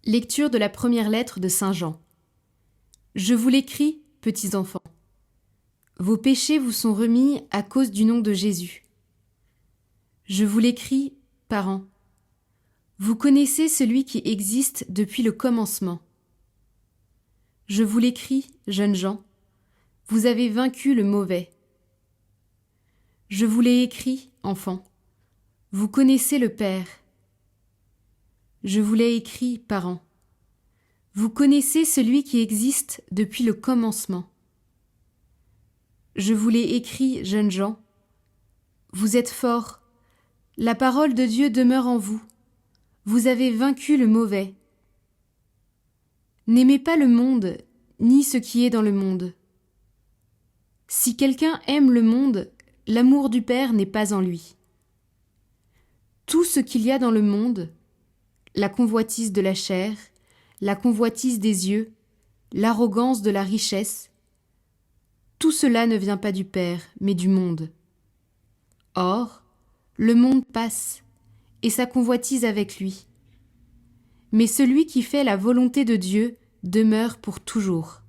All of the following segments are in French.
Lecture de la première lettre de Saint Jean. Je vous l'écris, petits enfants. Vos péchés vous sont remis à cause du nom de Jésus. Je vous l'écris, parents. Vous connaissez celui qui existe depuis le commencement. Je vous l'écris, jeunes gens. Vous avez vaincu le mauvais. Je vous l'ai écrit, enfants. Vous connaissez le Père. Je vous l'ai écrit, parents. Vous connaissez celui qui existe depuis le commencement. Je vous l'ai écrit, jeunes gens. Vous êtes forts. La parole de Dieu demeure en vous. Vous avez vaincu le mauvais. N'aimez pas le monde, ni ce qui est dans le monde. Si quelqu'un aime le monde, l'amour du Père n'est pas en lui. Tout ce qu'il y a dans le monde, la convoitise de la chair, la convoitise des yeux, l'arrogance de la richesse, tout cela ne vient pas du Père, mais du monde. Or, le monde passe, et sa convoitise avec lui. Mais celui qui fait la volonté de Dieu demeure pour toujours.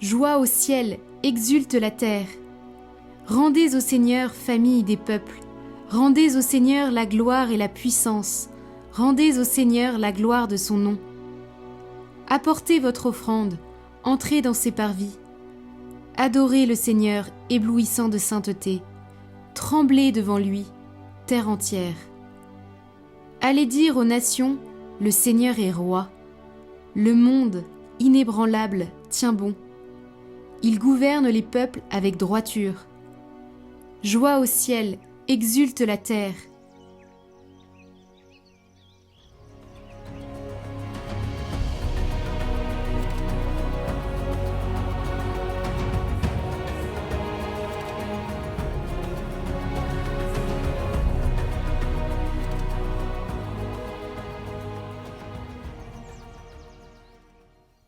Joie au ciel, exulte la terre. Rendez au Seigneur, famille des peuples. Rendez au Seigneur la gloire et la puissance. Rendez au Seigneur la gloire de son nom. Apportez votre offrande, entrez dans ses parvis. Adorez le Seigneur, éblouissant de sainteté. Tremblez devant lui, terre entière. Allez dire aux nations, le Seigneur est roi. Le monde, inébranlable, tient bon. Il gouverne les peuples avec droiture. Joie au ciel, exulte la terre.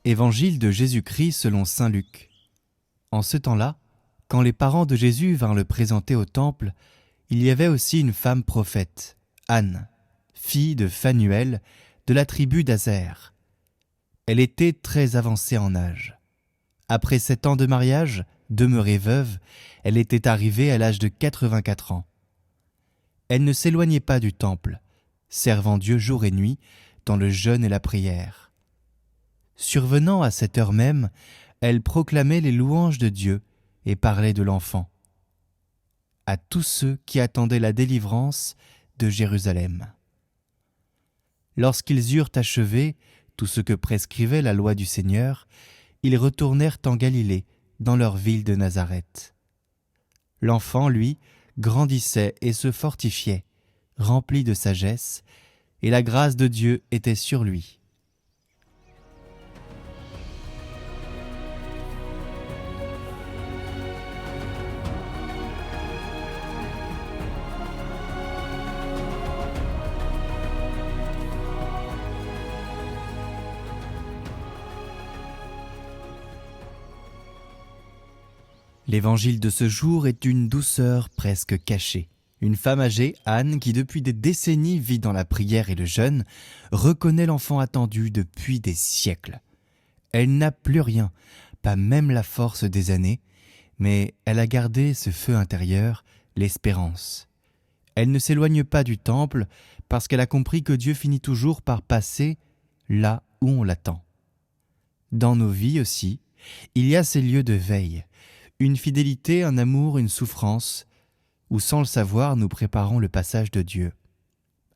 Évangile de Jésus-Christ selon saint Luc. En ce temps-là, quand les parents de Jésus vinrent le présenter au temple, il y avait aussi une femme prophète, Anne, fille de Phanuel, de la tribu d'Aser. Elle était très avancée en âge. Après 7 ans de mariage, demeurée veuve, elle était arrivée à l'âge de 84 ans. Elle ne s'éloignait pas du temple, servant Dieu jour et nuit dans le jeûne et la prière. Survenant à cette heure même, elle proclamait les louanges de Dieu et parlait de l'enfant à tous ceux qui attendaient la délivrance de Jérusalem. Lorsqu'ils eurent achevé tout ce que prescrivait la loi du Seigneur, ils retournèrent en Galilée, dans leur ville de Nazareth. L'enfant, lui, grandissait et se fortifiait, rempli de sagesse, et la grâce de Dieu était sur lui. L'évangile de ce jour est d'une douceur presque cachée. Une femme âgée, Anne, qui depuis des décennies vit dans la prière et le jeûne, reconnaît l'enfant attendu depuis des siècles. Elle n'a plus rien, pas même la force des années, mais elle a gardé ce feu intérieur, l'espérance. Elle ne s'éloigne pas du temple parce qu'elle a compris que Dieu finit toujours par passer là où on l'attend. Dans nos vies aussi, il y a ces lieux de veille, une fidélité, un amour, une souffrance, où sans le savoir, nous préparons le passage de Dieu.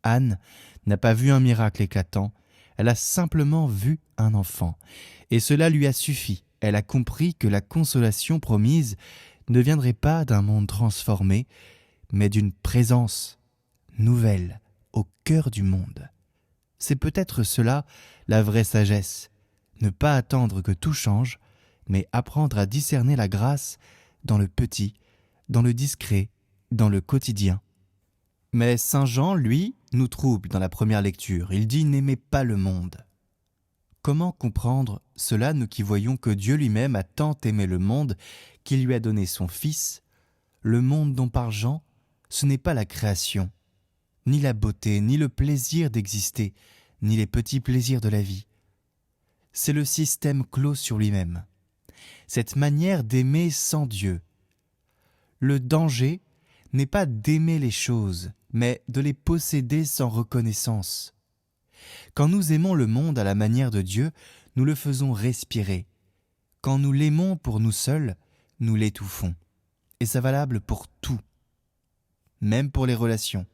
Anne n'a pas vu un miracle éclatant, elle a simplement vu un enfant, et cela lui a suffi. Elle a compris que la consolation promise ne viendrait pas d'un monde transformé, mais d'une présence nouvelle au cœur du monde. C'est peut-être cela la vraie sagesse, ne pas attendre que tout change, mais apprendre à discerner la grâce dans le petit, dans le discret, dans le quotidien. Mais saint Jean, lui, nous trouble dans la première lecture. Il dit « N'aimez pas le monde ». comment comprendre cela, nous qui voyons que Dieu lui-même a tant aimé le monde qu'il lui a donné son Fils? Le monde dont parle Jean, ce n'est pas la création, ni la beauté, ni le plaisir d'exister, ni les petits plaisirs de la vie. C'est le système clos sur lui-même, cette manière d'aimer sans Dieu. Le danger n'est pas d'aimer les choses, mais de les posséder sans reconnaissance. Quand nous aimons le monde à la manière de Dieu, nous le faisons respirer. Quand nous l'aimons pour nous seuls, nous l'étouffons. Et c'est valable pour tout, même pour les relations.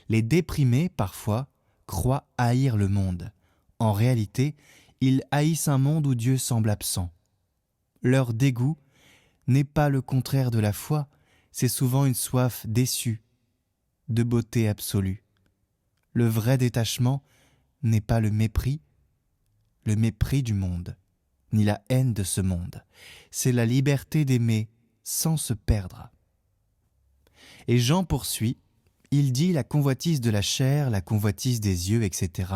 Les déprimés, parfois, croient haïr le monde. En réalité, ils haïssent un monde où Dieu semble absent. Leur dégoût n'est pas le contraire de la foi, c'est souvent une soif déçue, de beauté absolue. Le vrai détachement n'est pas le mépris du monde, ni la haine de ce monde. C'est la liberté d'aimer sans se perdre. Et Jean poursuit, il dit la convoitise de la chair, la convoitise des yeux, etc.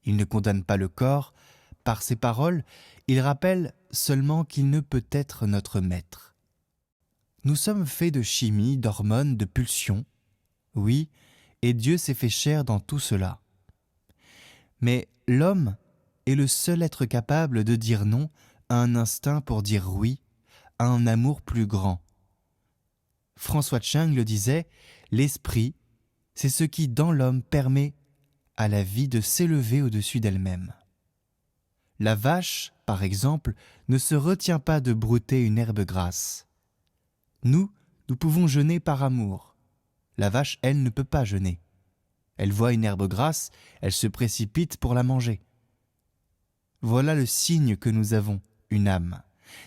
Il ne condamne pas le corps. Par ses paroles, il rappelle seulement qu'il ne peut être notre maître. Nous sommes faits de chimie, d'hormones, de pulsions. Oui, et Dieu s'est fait chair dans tout cela. Mais l'homme est le seul être capable de dire non à un instinct pour dire oui à un amour plus grand. François Tchang le disait, l'esprit, c'est ce qui dans l'homme permet à la vie de s'élever au-dessus d'elle-même. La vache, par exemple, ne se retient pas de brouter une herbe grasse. Nous pouvons jeûner par amour. La vache, elle, ne peut pas jeûner. Elle voit une herbe grasse, elle se précipite pour la manger. Voilà le signe que nous avons, une âme.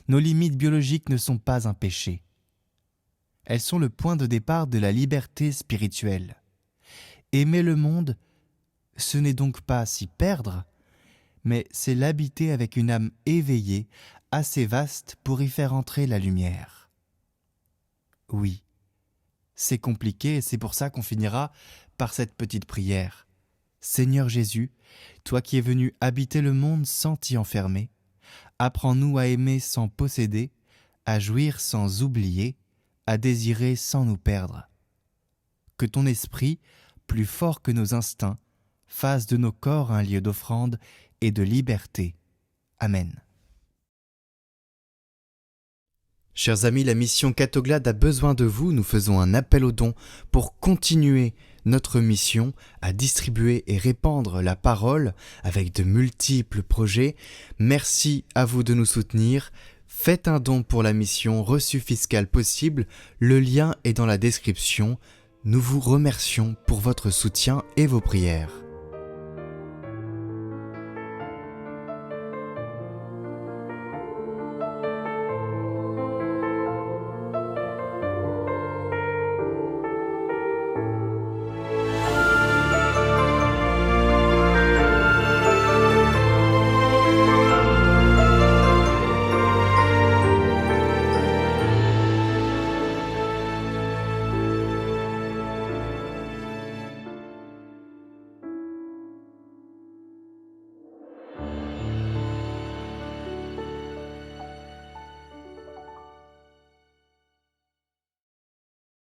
Nos limites biologiques ne sont pas un péché. Elles sont le point de départ de la liberté spirituelle. Aimer le monde, ce n'est donc pas s'y perdre, mais c'est l'habiter avec une âme éveillée, assez vaste pour y faire entrer la lumière. Oui, c'est compliqué et c'est pour ça qu'on finira par cette petite prière. Seigneur Jésus, toi qui es venu habiter le monde sans t'y enfermer, apprends-nous à aimer sans posséder, à jouir sans oublier, à désirer sans nous perdre. Que ton esprit, plus fort que nos instincts, fasse de nos corps un lieu d'offrande et de liberté. Amen. Chers amis, la mission Catoglade a besoin de vous. Nous faisons un appel aux dons pour continuer notre mission à distribuer et répandre la parole avec de multiples projets. Merci à vous de nous soutenir. Faites un don pour la mission Reçu fiscal possible. Le lien est dans la description. Nous vous remercions pour votre soutien et vos prières.